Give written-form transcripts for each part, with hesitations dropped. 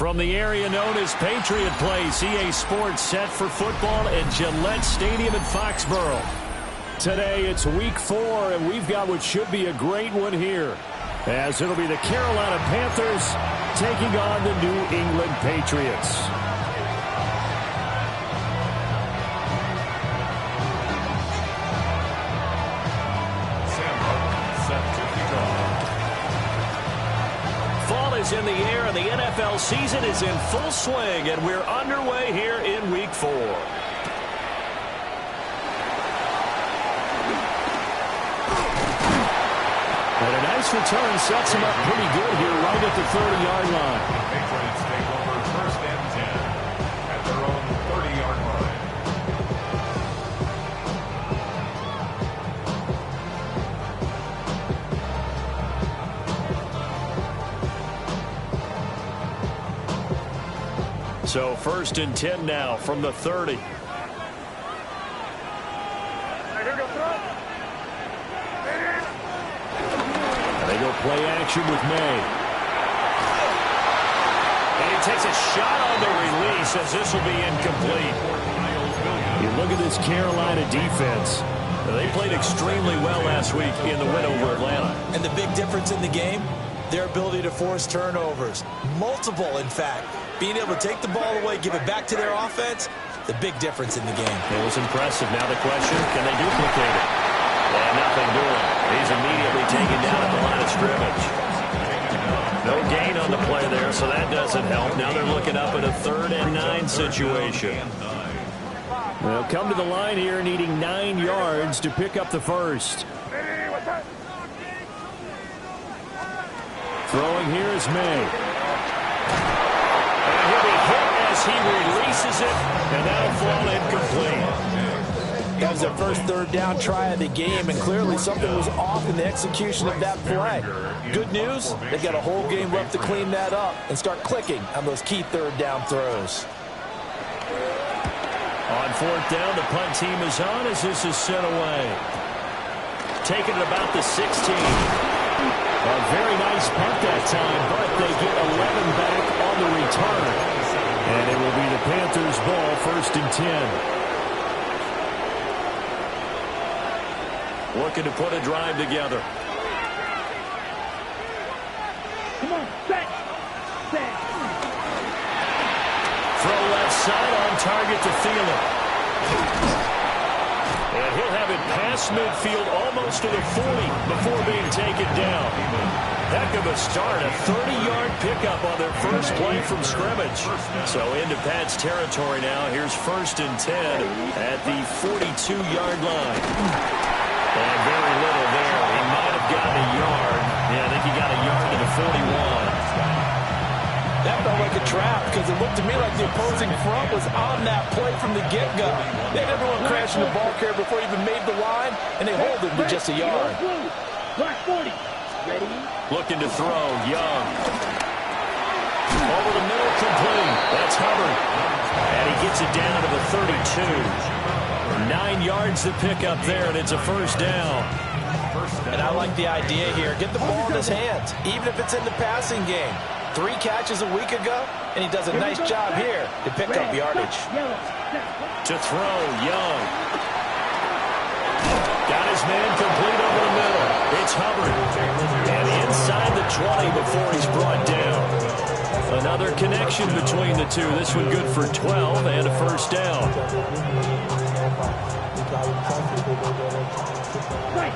From the area known as Patriot Place, EA Sports set for football at Gillette Stadium in Foxborough. Today it's week 4, and we've got what should be a great one here, as it'll be the Carolina Panthers taking on the New England Patriots. Fall is in the air, and the NFL season is in full swing, and we're underway here in week 4. And a nice return sets him up pretty good here right at the 30-yard line. The Patriots take over 1st and 10 at their own 30-yard line. So 1st and 10 now from the 30. Play action with May. And he takes a shot on the release as this will be incomplete. You look at this Carolina defense. They played extremely well last week in the win over Atlanta. And the big difference in the game, their ability to force turnovers. Multiple, in fact. Being able to take the ball away, give it back to their offense, the big difference in the game. It was impressive. Now the question, can they duplicate it? And nothing doing. He's immediately taken down at the line of scrimmage. No gain on the play there, so that doesn't help. Now they're looking up at a 3rd and 9 situation. They'll come to the line here needing 9 yards to pick up the first. Throwing here is May. And he'll be hit as he releases it, and that'll fall incomplete. That was their first 3rd down try of the game, and clearly something was off in the execution of that play. Good news, they've got a whole game left to clean that up and start clicking on those key 3rd down throws. On 4th down, the punt team is on as this is sent away. Taking it about the 16. A very nice punt that time, but they get 11 back on the return. And it will be the Panthers' ball, 1st and 10. Looking to put a drive together. Come on, set. Throw left side on target to Thielen. And he'll have it past midfield almost to the 40 before being taken down. Heck of a start, a 30-yard pickup on their first play from scrimmage. So into Pat's territory now. Here's 1st and 10 at the 42-yard line. And very little there. He might have gotten a yard. Yeah, I think he got a yard to the 41. That felt like a trap because it looked to me like the opposing front was on that play from the get-go. They had everyone crashing the ball carrier before he even made the line, and they hold him to just a yard. Black 40. Ready? Looking to throw. Young. Over the middle, complete. That's Hubbard. And he gets it down to the 32. 9 yards to pick up there, and it's a 1st down. And I like the idea here. Get the ball in his hands, even if it's in the passing game. 3 catches a week ago, and he does a nice job here to pick up yardage. To throw, Young. Got his man complete over the middle. It's Hubbard. And inside the 20 before he's brought down. Another connection between the two. This one good for 12 and a 1st down. Right.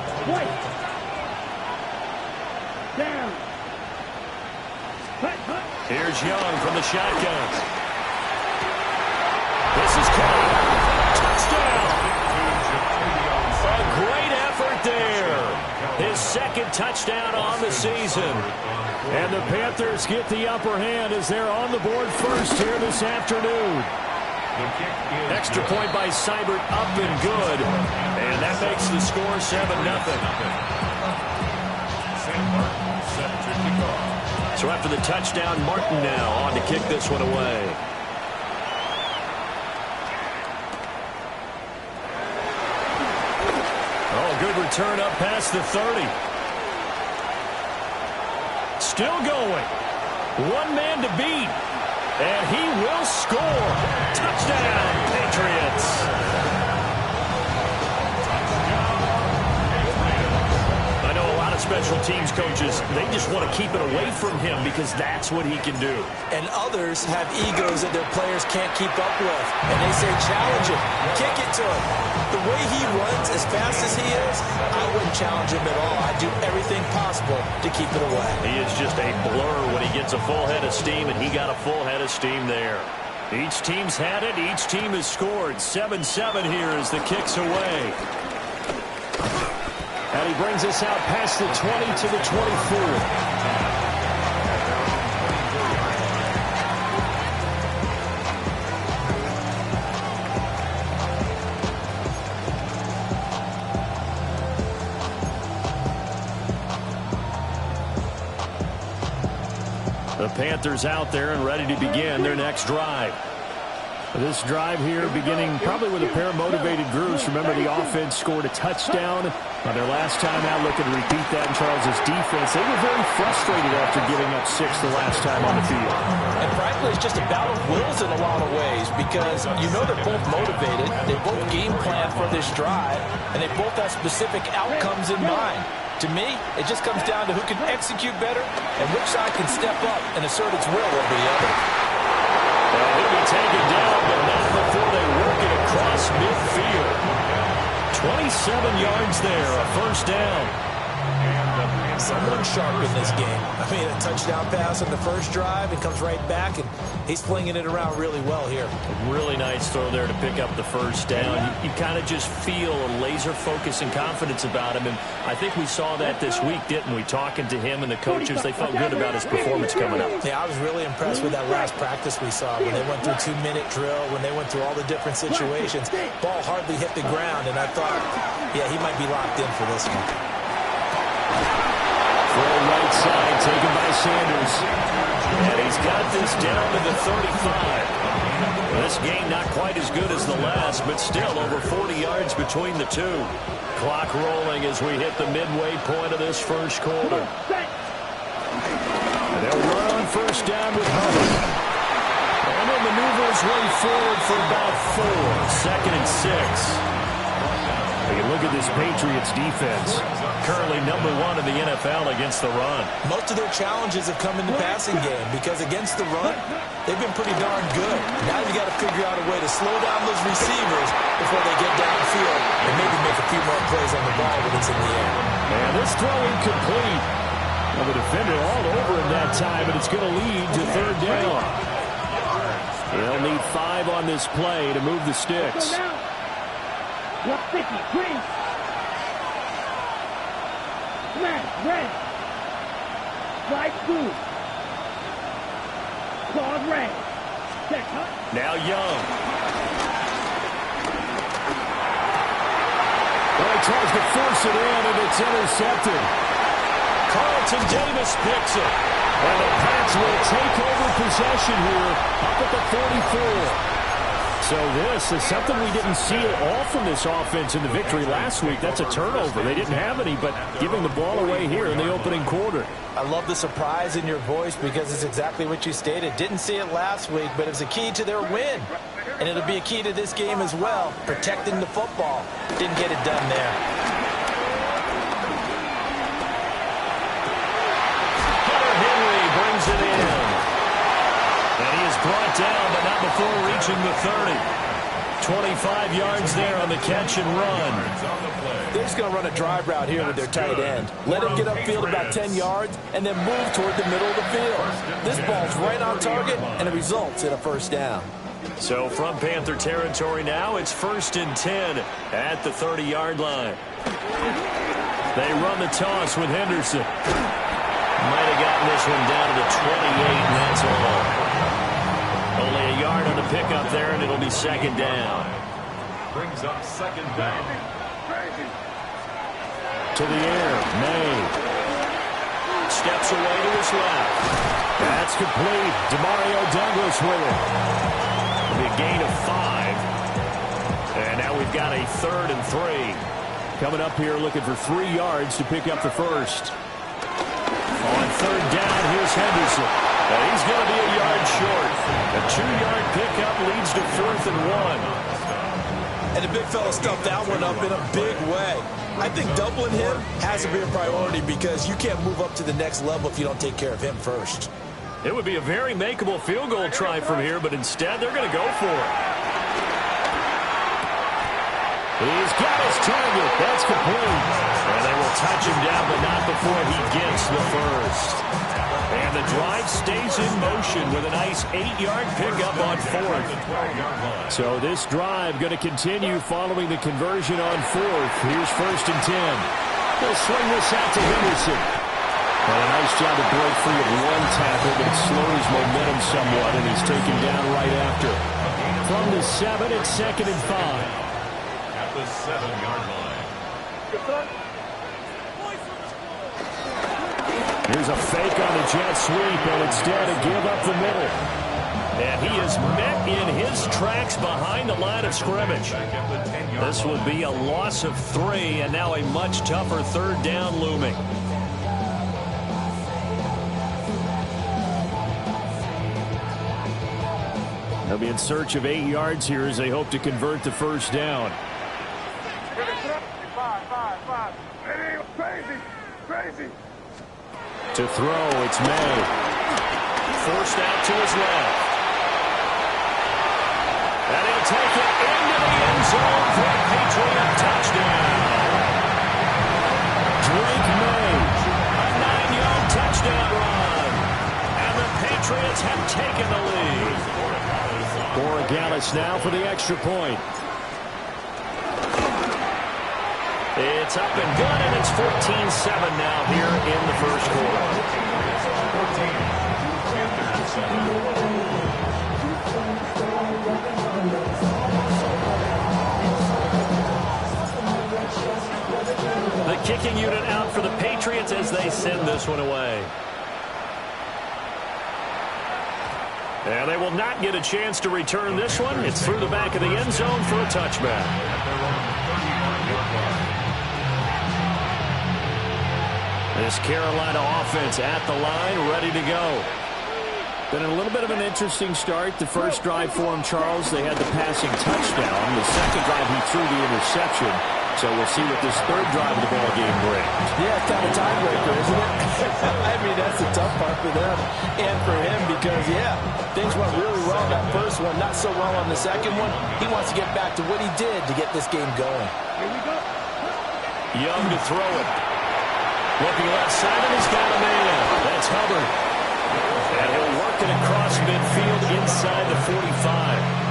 Down. Here's Young from the shotgun. This is caught. Touchdown. A great effort there. His 2nd touchdown on the season. And the Panthers get the upper hand as they're on the board first here this afternoon. Extra point by Seibert, up and good. And that makes the score 7-0. So after the touchdown, Martin now on to kick this one away. Oh, good return up past the 30. Still going. One man to beat. And he will score. Touchdown, Patriots. I know a lot of special teams coaches, they just want to keep it away from him because that's what he can do. And others have egos that their players can't keep up with. And they say, challenge him, kick it to him. The way he runs as fast as he is, I wouldn't challenge him at all. I'd do everything possible to keep it away. He is just a blur when he gets a full head of steam, and he got a full head of steam there. Each team's had it. Each team has scored. 7-7 here as the kick's away. And he brings us out past the 20 to the 24. The Panthers out there and ready to begin their next drive. This drive here beginning probably with a pair of motivated groups. Remember, the offense scored a touchdown on their last time out. Looking to repeat that in Charles' defense. They were very frustrated after giving up 6 the last time on the field. And frankly, it's just a battle of wills in a lot of ways because you know they're both motivated. They both game plan for this drive, and they both have specific outcomes in mind. To me, it just comes down to who can execute better and which side can step up and assert its will over the other. He'll be taken down, but not before they work it across midfield. 27 yards there, a first down. Someone sharp in this game. I mean, a touchdown pass on the first drive and comes right back, and he's flinging it around really well here. Really nice throw there to pick up the first down. You kind of just feel a laser focus and confidence about him, and I think we saw that this week, didn't we? Talking to him and the coaches, they felt good about his performance coming up. Yeah, I was really impressed with that last practice we saw when they went through 2-minute drill, when they went through all the different situations. Ball hardly hit the ground, and I thought, yeah, he might be locked in for this one. Full right side taken by Sanders. And he's got this down to the 35. This game not quite as good as the last, but still over 40 yards between the two. Clock rolling as we hit the midway point of this first quarter. They'll run on first down with Hubbard. And he'll maneuver his way forward for about 4. 2nd and 6. You look at this Patriots defense, currently number 1 in the NFL against the run. Most of their challenges have come in the passing game because against the run, they've been pretty darn good. Now you got to figure out a way to slow down those receivers before they get downfield and maybe make a few more plays on the ball when it's in the air. And this throw incomplete. Well, the defender all over him that time, and it's going to lead to 3rd down. They'll need 5 on this play to move the sticks. 150, green. Smash, red. Slide through. Claws red. Check, huh? Now Young. Well, he tries to force it in, and it's intercepted. Carlton Davis picks it. And the Pats will take over possession here up at the 44. So this is something we didn't see at all from this offense in the victory last week. That's a turnover. They didn't have any, but giving the ball away here in the opening quarter. I love the surprise in your voice because it's exactly what you stated. Didn't see it last week, but it's a key to their win. And it'll be a key to this game as well, protecting the football. Didn't get it done there. Henry brings it in. And he is brought down, but not before reaching the 30. 25 yards there on the catch and run. They're just going to run a drive route here with their tight end. Let him get upfield about 10 yards and then move toward the middle of the field. This ball's right on target, and it results in a first down. So from Panther territory now, it's 1st and 10 at the 30-yard line. They run the toss with Henderson. Might have gotten this one down to the 28, and that's all. Only a yard on the pickup there, and it'll be 2nd down. Brings up 2nd down. To the air, May. Steps away to his left. That's complete. Demario Douglas with it. It'll be a gain of 5. And now we've got a 3rd and 3. Coming up here looking for 3 yards to pick up the first. On third down, here's Henderson. And he's going to be a yard short. A 2-yard pickup leads to 4th and 1. And the big fella stuffed that one up in a big way. I think doubling him has to be a priority because you can't move up to the next level if you don't take care of him first. It would be a very makeable field goal try from here, but instead they're going to go for it. He's got his target. That's complete. And they will touch him down, but not before he gets the first. And the drive stays in motion with a nice 8-yard pickup on 4th. So this drive going to continue following the conversion on 4th. Here's 1st and 10. They'll swing this out to Henderson. And a nice job to break free of one tackle, but it slowed his momentum somewhat, and he's taken down right after. From the 7, it's 2nd and 5. At the 7-yard line. Here's a fake on the jet sweep, and instead a give up the middle. And he is met in his tracks behind the line of scrimmage. This will be a loss of 3, and now a much tougher 3rd down looming. They'll be in search of 8 yards here as they hope to convert the 1st down. Crazy. To throw, it's May. Forced out to his left. And he'll take it into the end zone for a Patriot touchdown. Drake May, a 9-yard touchdown run. And the Patriots have taken the lead. Borregales now for the extra point. It's up and good, and it's 14-7 now here in the first quarter. The kicking unit out for the Patriots as they send this one away. And they will not get a chance to return this one. It's through the back of the end zone for a touchback. This Carolina offense at the line, ready to go. Been a little bit of an interesting start. The first drive for him, Charles, they had the passing touchdown. The second drive, he threw the interception. So we'll see what this third drive of the ball game brings. Yeah, it's kind of a tiebreaker, isn't it? I mean, that's the tough part for them and for him because, yeah, things went really well that first one, not so well on the second one. He wants to get back to what he did to get this game going. Here we go. Young to throw it. Looking left side, and he's got a man. That's Hubbard. And he'll work it across midfield inside the 45.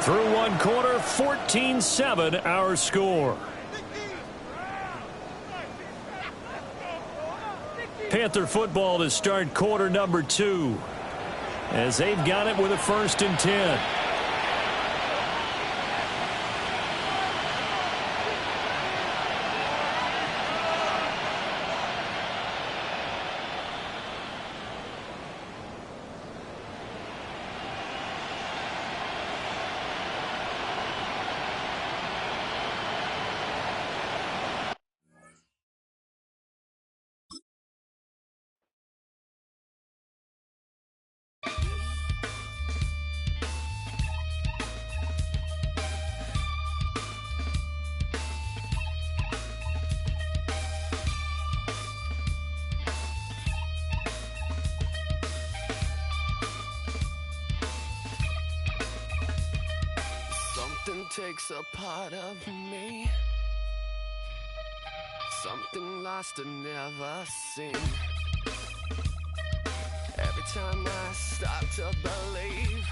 Through one quarter, 14-7 our score. Panther football to start quarter number 2 as they've got it with a 1st and 10. Takes a part of me, something lost and never seen. Every time I start to believe,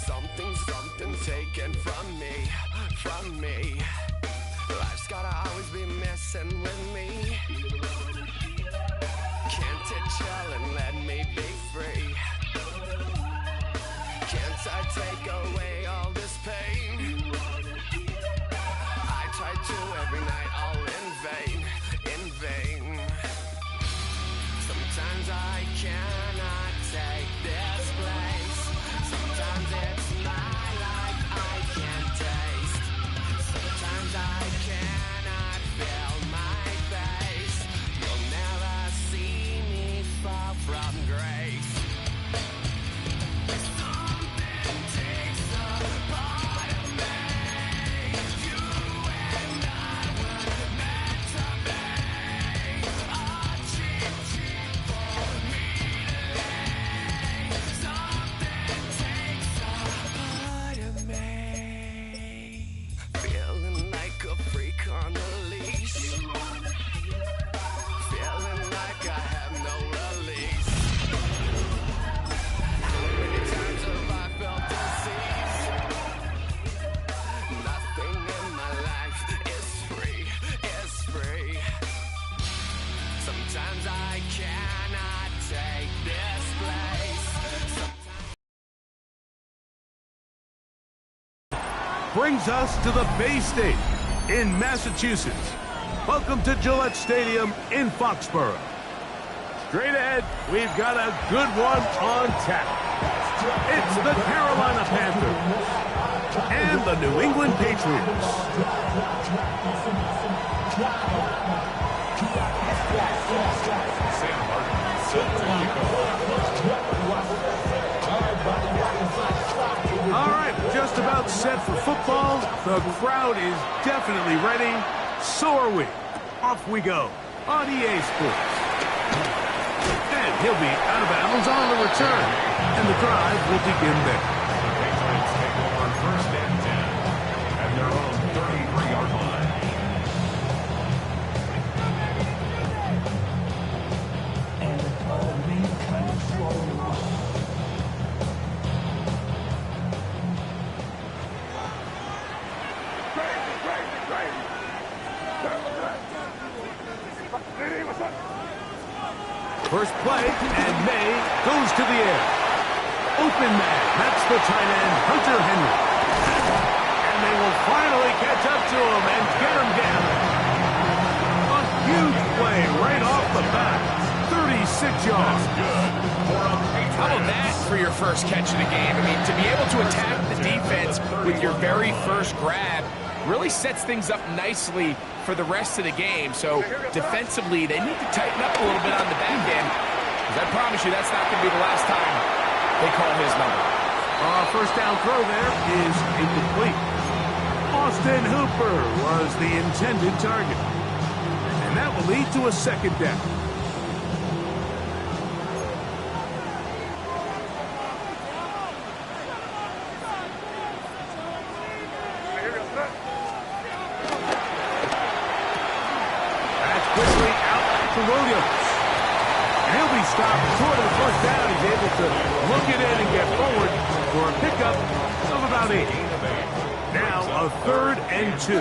something taken from me. Life's gotta always be messing with me. Can't it chill and let me be free? Can't I take away all this pain? I try to every night, all in vain, in vain. Sometimes I cannot take this place. Brings us to the Bay State in Massachusetts. Welcome to Gillette Stadium in Foxborough. Straight ahead, we've got a good one on tap. It's the Carolina Panthers and the New England Patriots. All right, just about set for football. The crowd is definitely ready. So are we. Off we go on EA Sports. And he'll be out of bounds on the return. And the drive will begin there. Patriots take over first and 10 at their own 33-yard line. First play, and May goes to the air. Open man, that's the tight end, Hunter Henry. And they will finally catch up to him and get him down. A huge play right off the bat. 36 yards. How about that for your first catch of the game? I mean, to be able to attack the defense with your very first grab really sets things up nicely for the rest of the game. So defensively, they need to tighten up a little bit on the back end, because I promise you that's not going to be the last time they call his number. First down throw there is incomplete. Austin Hooper was the intended target. And that will lead to a second down. Williams. And he'll be stopped short of the first down. He's able to look it in and get forward for a pickup of about 8. Now a 3rd and 2.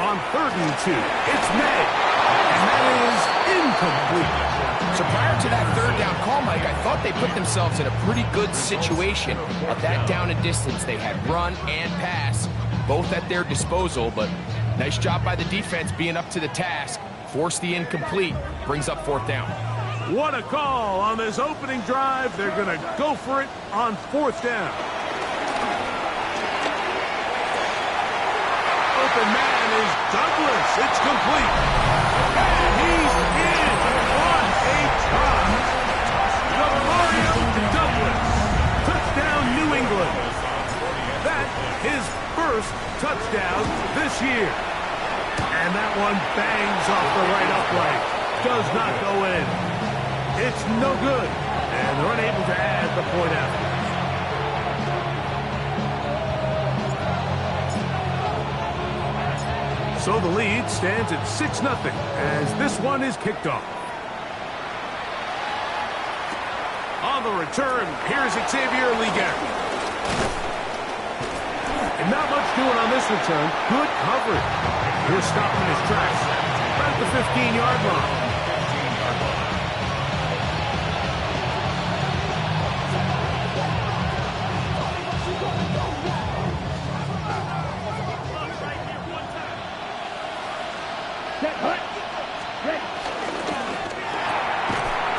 On 3rd and 2, it's May. And that is incomplete. So prior to that 3rd down call, Mike, I thought they put themselves in a pretty good situation at that down and distance. They had run and pass both at their disposal, but nice job by the defense being up to the task. Force the incomplete. Brings up 4th down. What a call on this opening drive. They're going to go for it on 4th down. Open man is Douglas. It's complete. And he's in. What a try. Mario Douglas. Touchdown, New England. That is first touchdown this year. And that one bangs off the right upright. Does not go in. It's no good. And they're unable to add the point after. So the lead stands at 6-0 as this one is kicked off. On the return, here's Xavier Legare. And not much doing on this return. Good coverage. Here's stopping his tracks right at the 15-yard line.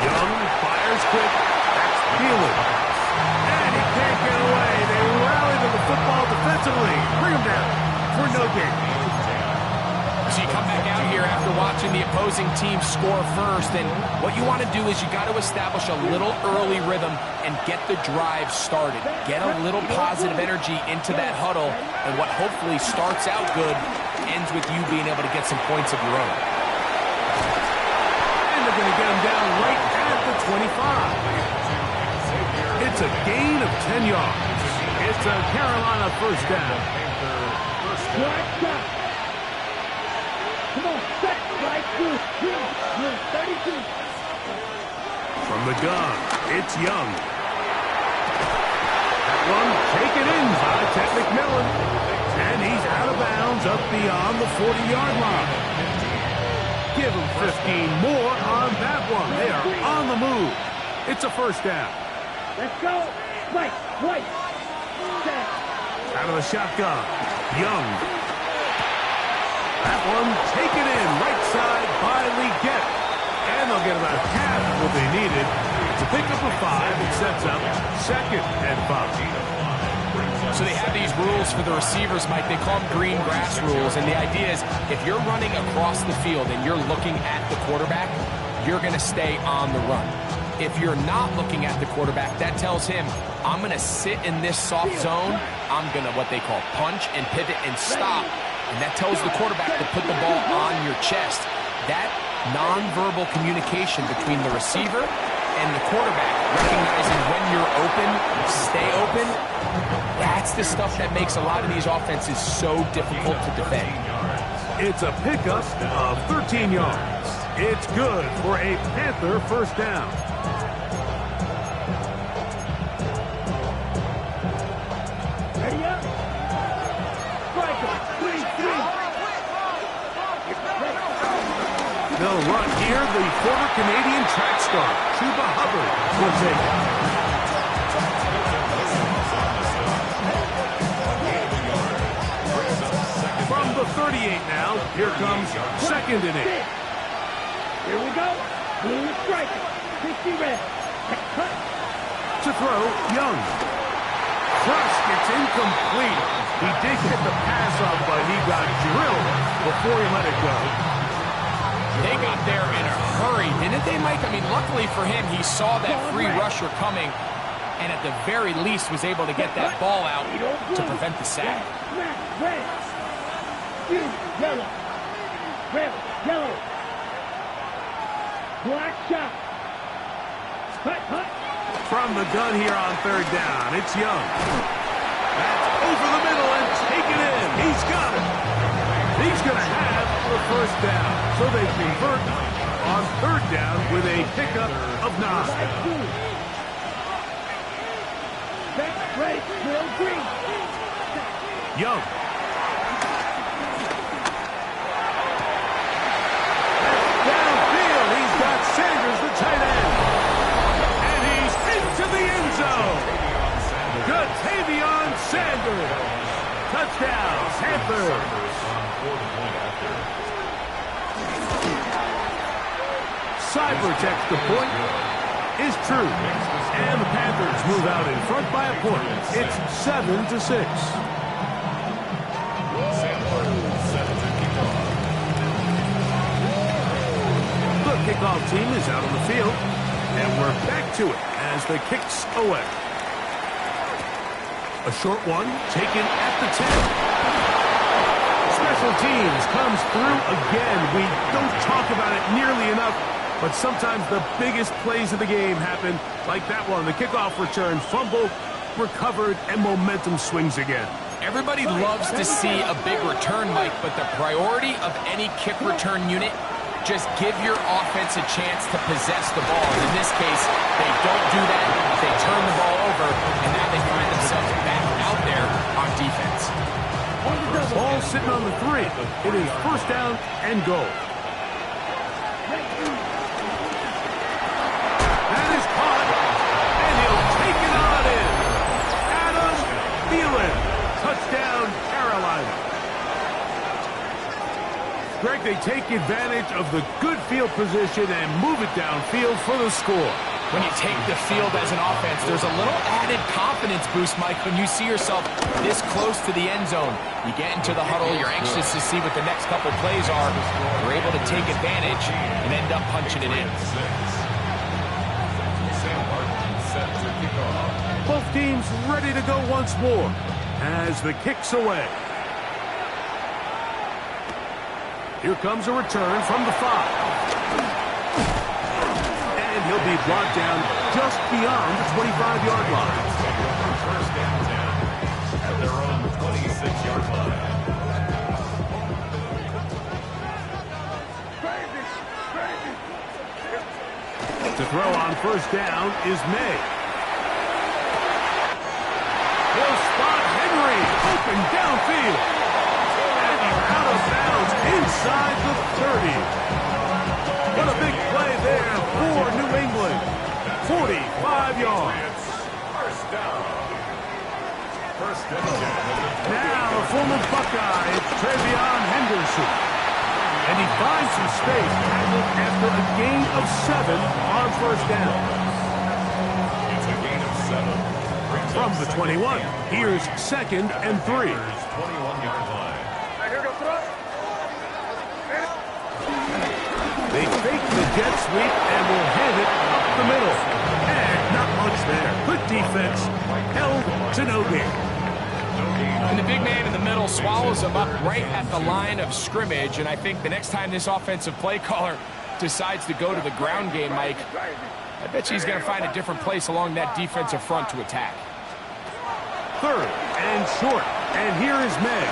Young fires quick. That's Thielen. And he can't get away. They rally to the football defensively. Bring him down for no gain. So you come back out here after watching the opposing team score first, and what you want to do is you got to establish a little early rhythm and get the drive started. Get a little positive energy into that huddle, and what hopefully starts out good ends with you being able to get some points of your own. And they're going to get him down right at the 25. It's a gain of 10 yards. It's a Carolina first down. Come on, set, right through. 32. From the gun, it's Young. That one taken in by Ted McMillan. And he's out of bounds up beyond the 40-yard line. Give them 15 more on that one. They are on the move. It's a first down. Let's go. Right, right. Set. Out of the shotgun. Young. That one taken in right side by Leggett. And they'll get about half of what they needed. To pick up a 5, it sets up 2nd and 5. So they have these rules for the receivers, Mike. They call them green grass rules. And the idea is if you're running across the field and you're looking at the quarterback, you're going to stay on the run. If you're not looking at the quarterback, that tells him, I'm going to sit in this soft zone. I'm going to what they call punch and pivot and stop. And that tells the quarterback to put the ball on your chest. That nonverbal communication between the receiver and the quarterback, recognizing when you're open, stay open, that's the stuff that makes a lot of these offenses so difficult to defend. It's a pickup of 13 yards. It's good for a Panther first down. Ready up. Striker. 3-3. They'll run here. The former Canadian track star, Chuba Hubbard, will take it. From the 38 now, here comes 2nd and 8. Here we go. Blue striker. 60 red. Cut. To throw, Young. Thrust, it's incomplete. He did get the pass off, but he got drilled before he let it go. They got there in a hurry, didn't they, Mike? I mean, luckily for him, he saw that free rusher coming and at the very least was able to get that ball out to prevent the sack. Red. Yellow. Red. Yellow. Black shot. Cut. From the gun here on 3rd down, it's Young. That's over the middle and taken in. He's got it. He's going to have the first down. So they convert on 3rd down with a pickup of 9. Ready. Middle green. Young. Downfield, he's got Sanders, the tight end. And he's into the end zone. Good, Tavion Sanders. Touchdown, Panthers. Cybertext the point is true. And the Panthers move out in front by a point. It's 7-6. The kickoff team is out on the field. And we're back to it as the kick's away. A short one taken at the 10. Special teams comes through again. We don't talk about it nearly enough, but sometimes the biggest plays of the game happen like that one. The kickoff return, fumble, recovered, and momentum swings again. Everybody loves to see a big return, Mike, but the priority of any kick return unit, just give your offense a chance to possess the ball. In this case, they don't do that. They turn the ball over, and now they find themselves back out there on defense. Ball sitting on the 3. It is first down and goal. That is caught, and he'll take it on in. Adam Thielen, touchdown Carolina. Greg, they take advantage of the good field position and move it downfield for the score. When you take the field as an offense, there's a little added confidence boost, Mike, when you see yourself this close to the end zone. You get into the huddle, you're anxious to see what the next couple plays are. You're able to take advantage and end up punching it in. Both teams ready to go once more as the kick's away. Here comes a return from the 5. And he'll be brought down just beyond the 25-yard line. First down at their own 26-yard line. To throw on first down is May. He'll spot Henry, open downfield. And he's out of bounds inside the 30. What a big play there for New England. 45 yards. First down. First and 10. Now, a former Buckeye, it's Travion Henderson. And he finds some space after a gain of 7 on first down. It's a gain of 7. From the 21, here's 2nd and 3. 21-yard line. They fake the jet sweep and will hand it up the middle. And not much there. Good defense. Held to no gain. And the big man in the middle swallows him up right at the line of scrimmage. And I think the next time this offensive play caller decides to go to the ground game, Mike, I bet you he's going to find a different place along that defensive front to attack. 3rd and short. And here is Meg.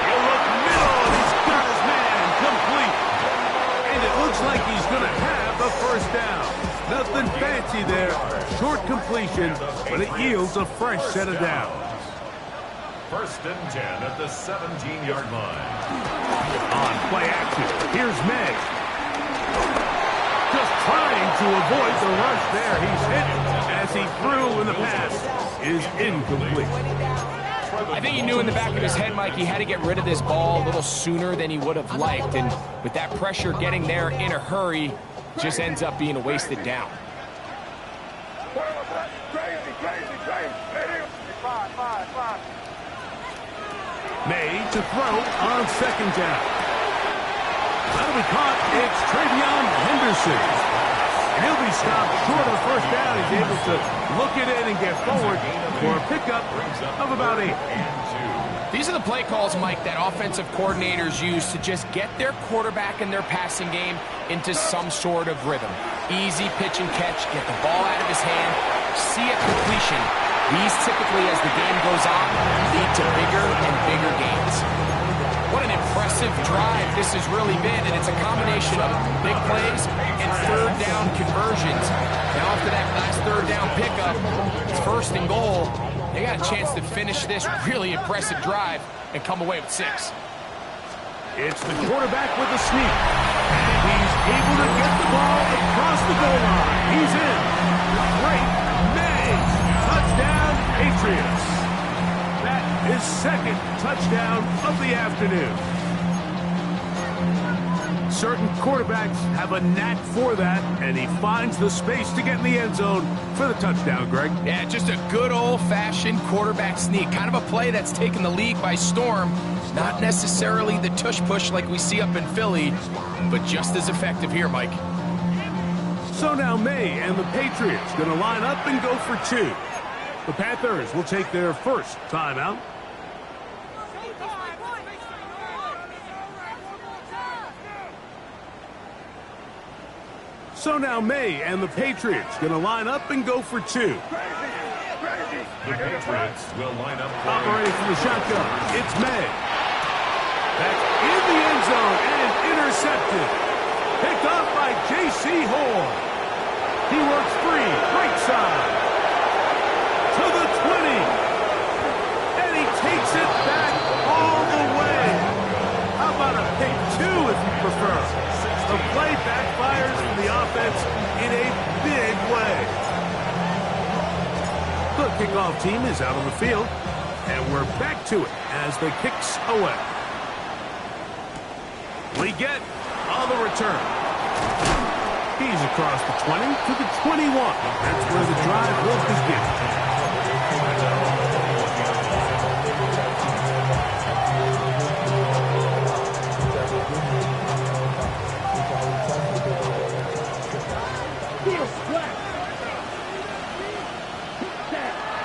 He'll look middle, and he's got his man complete. And it looks like he's going to have the first down. Nothing fancy there. Short completion, but it yields a fresh set of downs. First and 10 at the 17-yard line. On play action, here's Meg. Just trying to avoid the rush there. He's hit as he threw, and the pass is incomplete. I think he knew in the back of his head, Mike, he had to get rid of this ball a little sooner than he would have liked. And with that pressure getting there in a hurry, just ends up being a wasted down. May to throw on 2nd down. That'll be caught. It's Travion Henderson. And he'll be stopped short of the first down. He's able to look it in and get forward for a pickup of about 8. These are the play calls, Mike, that offensive coordinators use to just get their quarterback and their passing game into some sort of rhythm. Easy pitch and catch, get the ball out of his hand, see a completion. These typically, as the game goes on, lead to bigger and bigger gains. What an impressive drive this has really been, and it's a combination of big plays and 3rd down conversions. Now after that last 3rd down pickup, it's 1st and goal. They got a chance to finish this really impressive drive and come away with 6. It's the quarterback with the sneak. And he's able to get the ball across the goal line. He's in. Great. May. Touchdown, Patriots. That is 2nd touchdown of the afternoon. Certain quarterbacks have a knack for that, and he finds the space to get in the end zone for the touchdown, Greg. Yeah, just a good old-fashioned quarterback sneak. Kind of a play that's taken the league by storm. Not necessarily the tush-push like we see up in Philly, but just as effective here, Mike. So now May and the Patriots going to line up and go for 2. The Panthers will take their first timeout. So now May and the Patriots going to line up and go for 2. The Patriots will line up. Operating from the shotgun, it's May. That's in the end zone and intercepted. Picked up by J.C. Horn. He works free, right side. To the 20. And he takes it back all the way. How about a pick 2 if you prefer? The play backfires from the offense in a big way. The kickoff team is out on the field, and we're back to it as the kicks away. Leggett on the return. He's across the 20 to the 21. That's where the drive will begin.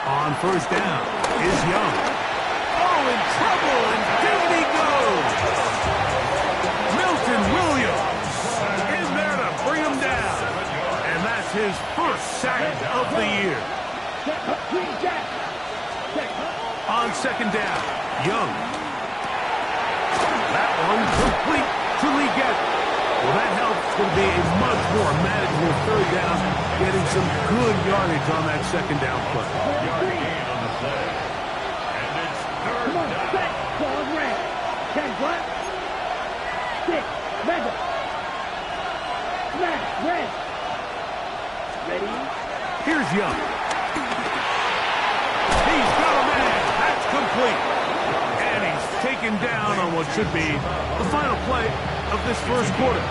On first down is Young. Oh, in trouble, and down he goes. Milton Williams in there to bring him down. And that's his first sack of the year. On second down, Young. That one complete to Leggett. Well, that helps. It's going to be a much more manageable 3rd down, getting some good yardage on that 2nd down play. Yard gain on the play. And it's 3rd down. Set, ball red. 10 black. 6, red. Smash. Red. Ready? Here's Young. He's got a man. That's complete. And he's taken down on what should be the final play of this first quarter.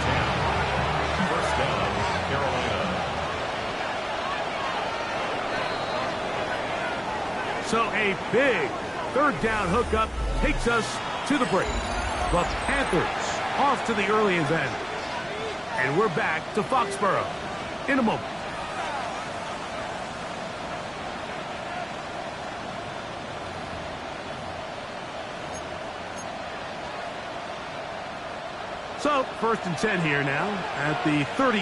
First down, Carolina. So a big third down hookup takes us to the break. The Panthers off to the early advantage. And we're back to Foxborough in a moment. So, first and 10 here now at the 38.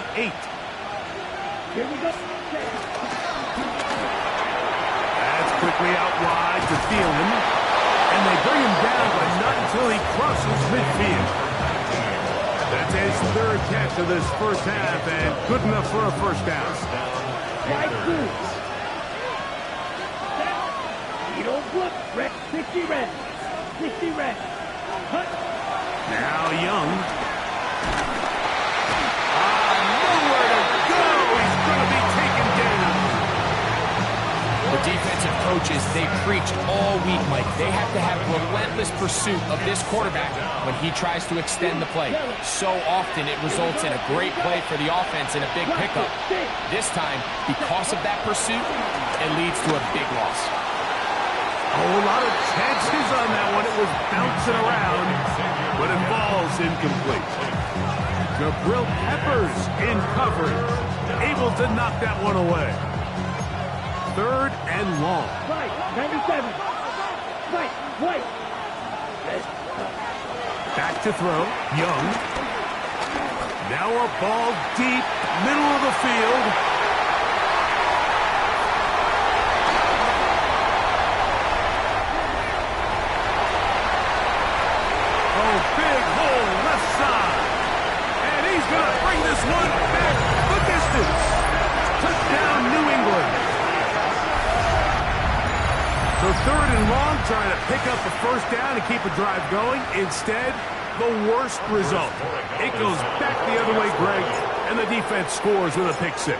Here we go. That's quickly out wide to Thielen. And they bring him down, but not until he crosses midfield. That's his third catch of this first half, and good enough for a first down. Right through. You don't look. Red. 60 red. 60 red. Cut. Now Young. Nowhere to go. He's going to be taken down. The defensive coaches, they preached all week, Mike. They have to have relentless pursuit of this quarterback when he tries to extend the play. So often it results in a great play for the offense and a big pickup. This time, because of that pursuit, it leads to a big loss. A whole lot of chances on that one. It was bouncing around, but it falls incomplete. Jabril Peppers in coverage, able to knock that one away. Third and long. Right. 97. Right. White. Red. Back to throw. Young. Now a ball deep, middle of the field. Oh, big hole left side. And he's going to bring this one back the distance. Touchdown, New England. So third and long, trying to pick up the first down and keep a drive going. Instead, the worst result. It goes back the other way, Greg, and the defense scores with a pick six.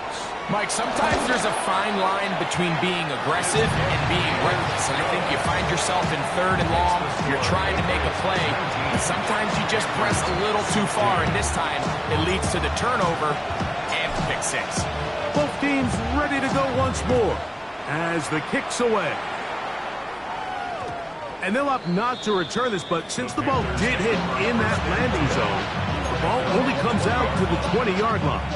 Mike, sometimes there's a fine line between being aggressive and being reckless. And I think you find yourself in third and long, you're trying to make a play, and sometimes you just press a little too far, and this time it leads to the turnover and pick six. Both teams ready to go once more as the kick's away. And they'll opt not to return this, but since the ball did hit in that landing zone, the ball only comes out to the 20-yard line.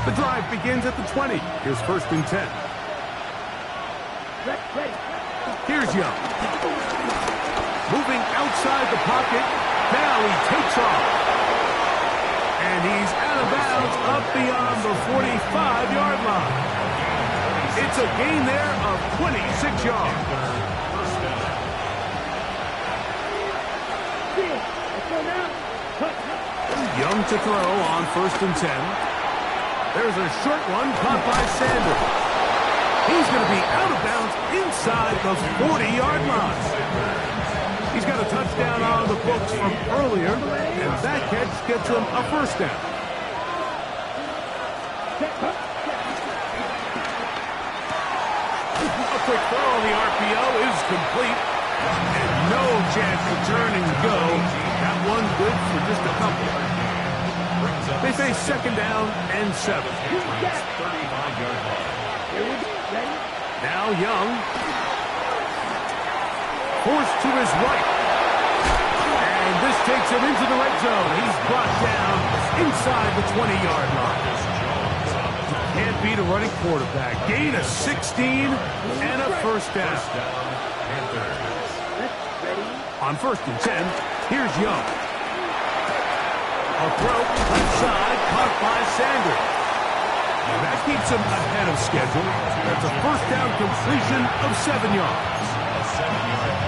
The drive begins at the 20. Here's first and 10. Here's Young. Moving outside the pocket. Now he takes off. And he's out of bounds up beyond the 45-yard line. It's a gain there of 26 yards. Young to throw on first and 10. There's a short one caught by Sanders. He's going to be out of bounds inside the 40-yard line. He's got a touchdown on the books from earlier, and that catch gets him a first down. A quick throw on the RPO is complete, and no chance to turn and go. That one good for just a couple. They say second down and 7. Now Young. Forced to his right. And this takes him into the red zone. He's brought down inside the 20-yard line. Can't beat a running quarterback. Gain of 16 and a first down. On first and 10, here's Young. A throw left side, caught by Sanders. That keeps him ahead of schedule. That's a first down completion of 7 yards.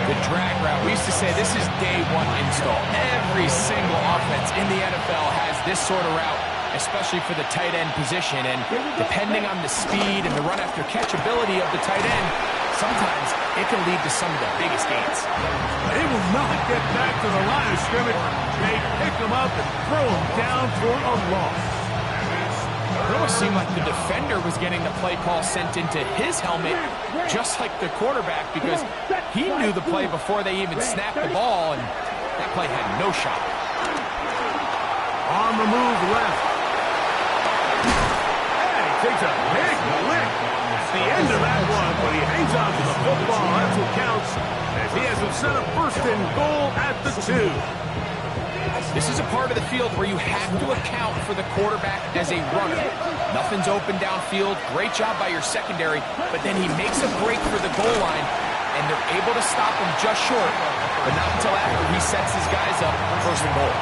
The drag route, we used to say this is day one install. Every single offense in the NFL has this sort of route, especially for the tight end position. And depending on the speed and the run after catch ability of the tight end, sometimes it can lead to some of the biggest gains. They will not get back to the line of scrimmage. They pick them up and throw them down for a loss. It almost seemed like the defender was getting the play call sent into his helmet, just like the quarterback, because he knew the play before they even snapped the ball, and that play had no shot. On the move left. And he takes a big lick. The end of that one, but he hangs on to the football. That's what counts, as he has him set up first and goal at the 2. This is a part of the field where you have to account for the quarterback as a runner. Nothing's open downfield. Great job by your secondary, but then he makes a break for the goal line, and they're able to stop him just short, but not until after he sets his guys up first and goal.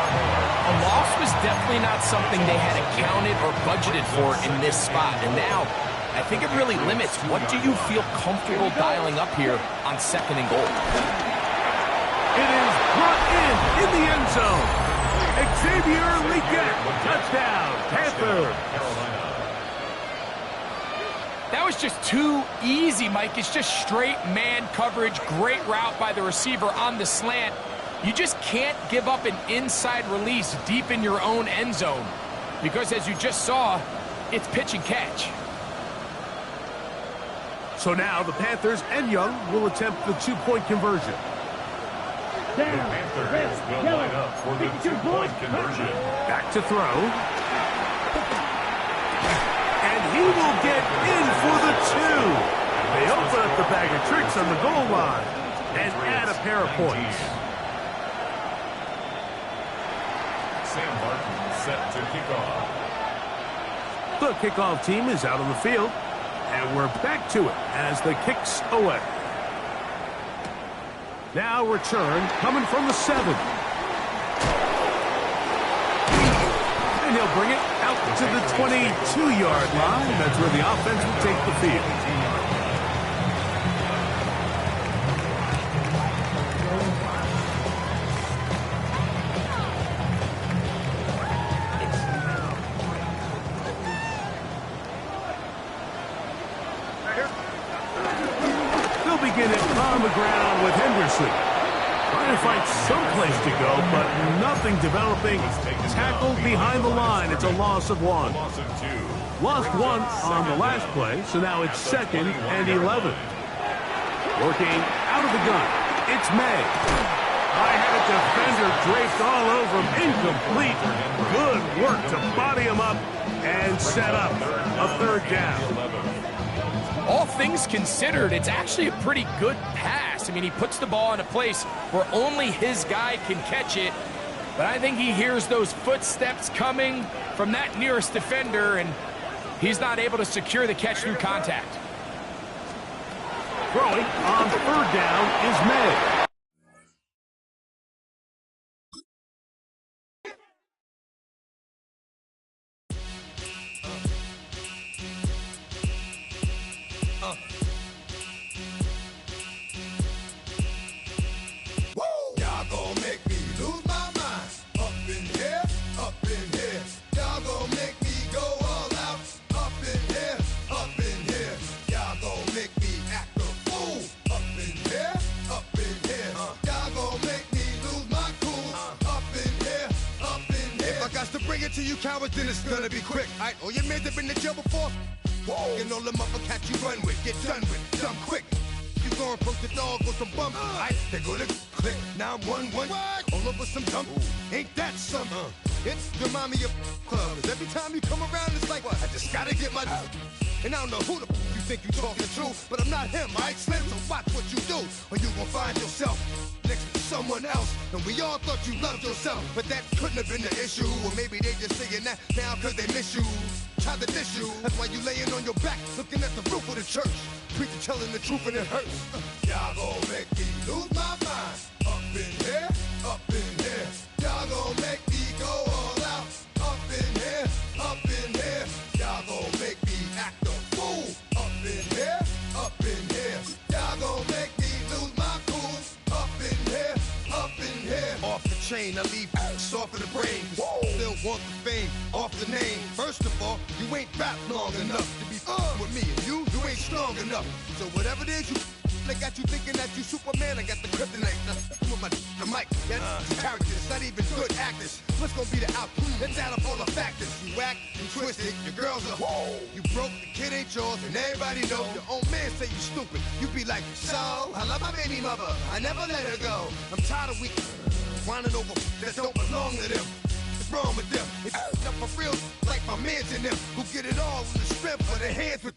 A loss was definitely not something they had accounted or budgeted for in this spot, and now I think it really limits what do you feel comfortable dialing up here on second and goal. It is brought in the end zone. Xavier Legette, touchdown, Panthers. That was just too easy, Mike. It's just straight man coverage. Great route by the receiver on the slant. You just can't give up an inside release deep in your own end zone, because as you just saw, it's pitch and catch. So now the Panthers and Young will attempt the 2-point conversion. The Panthers will line up for the 2-point conversion. Back to throw. And he will get in for the 2. They open up the bag of tricks on the goal line and add a pair of points. Sam Martin set to kick off. The kickoff team is out on the field, and we're back to it as the kick's away. Now return coming from the 7. And he'll bring it out to the 22-yard line. That's where the offense will take the field. On the ground with Henderson. Trying to find someplace to go, but nothing developing. Tackled behind the line. It's a loss of 1. Lost 1 on the last play, so now it's 2nd and 11. Working out of the gun. It's May. I had a defender draped all over him. Incomplete. Good work to body him up and set up a 3rd down. All things considered, it's actually a pretty good pass. I mean, he puts the ball in a place where only his guy can catch it. But I think he hears those footsteps coming from that nearest defender, and he's not able to secure the catch through contact. Throwing on 3rd down is May. To you cowards, then it's gonna be quick. Alright, all your men have been to jail before. Whoa, and all them other cats you run with, get done with, done quick. You gonna poke the dog with some bump. Alright, they go to click 911. All over some dump. Ain't that something? It's the mommy of club. 'Cause every time you come around, it's like, I just gotta get my. And I don't know who the you think you talking to, but I'm not him, alright, Slim? So watch what you do, or you gon' find yourself next to someone else. And we all thought you loved yourself, but that couldn't have been the issue. Or maybe they just saying that now cause they miss you. Try to diss you, that's why you laying on your back, looking at the roof of the church. Preacher telling the truth and it hurts. Y'all gon' make me lose my mind. Up in here, up in here. Y'all gon' make me go all out. Up in here, up in here. Y'all gon' make me act a fool. Up in here, up in here. Y'all gon' make me lose my cool. Up in here, up in here. Off the chain, I leave soft in the brain. Still want the fame, off the name. First of all, you ain't rap long enough to be with me. And you ain't strong enough. So whatever it is you They got you thinking that you Superman. I got the kryptonite. With the mic. That's characters, not even good actors. What's gonna be the outcome? Let's add up all the factors. You whack, you twisted, your girls are whoa. You broke, the kid ain't yours, and everybody knows. Your own man say you stupid. You be like, so I love my baby mother. I never let her go. I'm tired of weak whining over that don't belong to them. What's wrong with them? It's up for real, like my mans in them, who get it all in the strength of their hands with